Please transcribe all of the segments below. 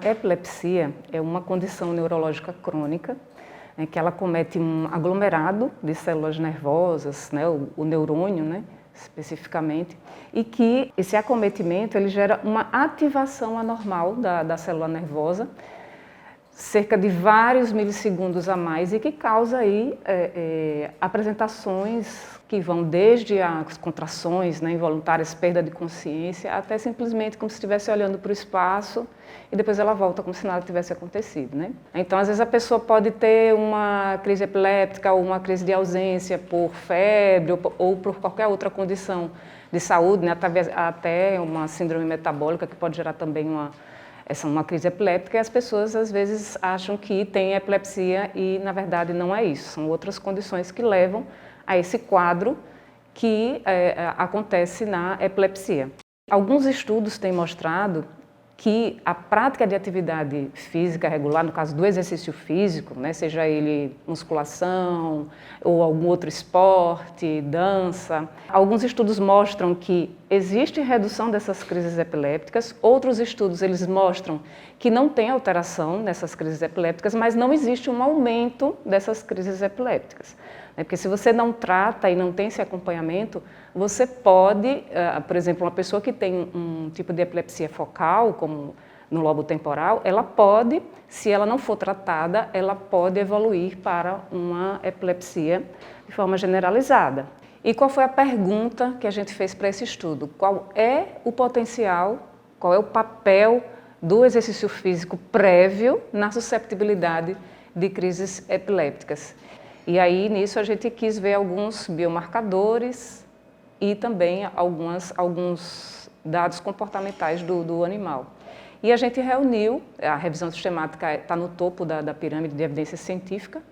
epilepsia é uma condição neurológica crônica, que ela comete um aglomerado de células nervosas, né, o neurônio, né, especificamente, e que esse acometimento ele gera uma ativação anormal da célula nervosa, cerca de vários milissegundos a mais, e que causa aí apresentações que vão desde as contrações, né, involuntárias, perda de consciência, até simplesmente como se estivesse olhando para o espaço e depois ela volta como se nada tivesse acontecido, né? Então, às vezes a pessoa pode ter uma crise epiléptica ou uma crise de ausência por febre ou por qualquer outra condição de saúde, né, até uma síndrome metabólica que pode gerar também uma crise epiléptica, e as pessoas às vezes acham que tem epilepsia e na verdade não é isso, são outras condições que levam a esse quadro que acontece na epilepsia. Alguns estudos têm mostrado que a prática de atividade física regular, no caso do exercício físico, né, seja ele musculação ou algum outro esporte, dança, alguns estudos mostram que existe redução dessas crises epilépticas, outros estudos eles mostram que não tem alteração nessas crises epilépticas, mas não existe um aumento dessas crises epilépticas. Porque se você não trata e não tem esse acompanhamento, você pode, por exemplo, uma pessoa que tem um tipo de epilepsia focal, como no lobo temporal, ela pode, se ela não for tratada, ela pode evoluir para uma epilepsia de forma generalizada. E qual foi a pergunta que a gente fez para esse estudo? Qual é o potencial, qual é o papel do exercício físico prévio na susceptibilidade de crises epilépticas? E aí, nisso, a gente quis ver alguns biomarcadores e também alguns dados comportamentais do animal. E a gente reuniu, a revisão sistemática está no topo da pirâmide de evidência científica,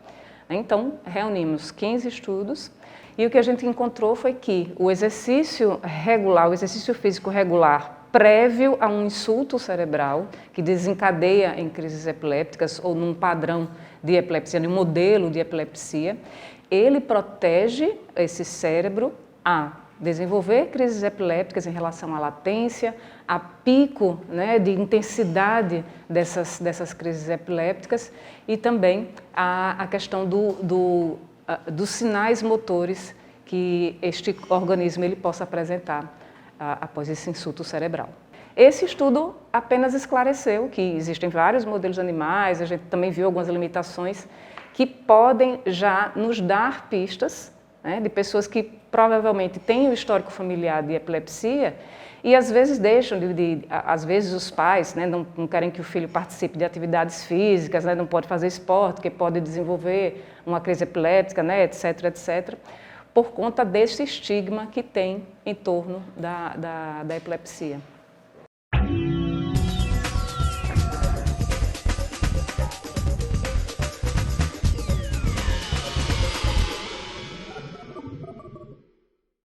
né? Então, reunimos 15 estudos e o que a gente encontrou foi que o exercício regular, o exercício físico regular, prévio a um insulto cerebral, que desencadeia em crises epilépticas ou num padrão de epilepsia, num modelo de epilepsia, ele protege esse cérebro a desenvolver crises epilépticas em relação à latência, a pico, né, de intensidade dessas crises epilépticas e também a questão dos sinais motores que este organismo ele possa apresentar após esse insulto cerebral. Esse estudo apenas esclareceu que existem vários modelos animais, a gente também viu algumas limitações que podem já nos dar pistas, né, de pessoas que provavelmente têm o histórico familiar de epilepsia e às vezes deixam às vezes os pais, né, não querem que o filho participe de atividades físicas, né, não pode fazer esporte, porque pode desenvolver uma crise epiléptica, né, etc, etc, por conta desse estigma que tem em torno da epilepsia.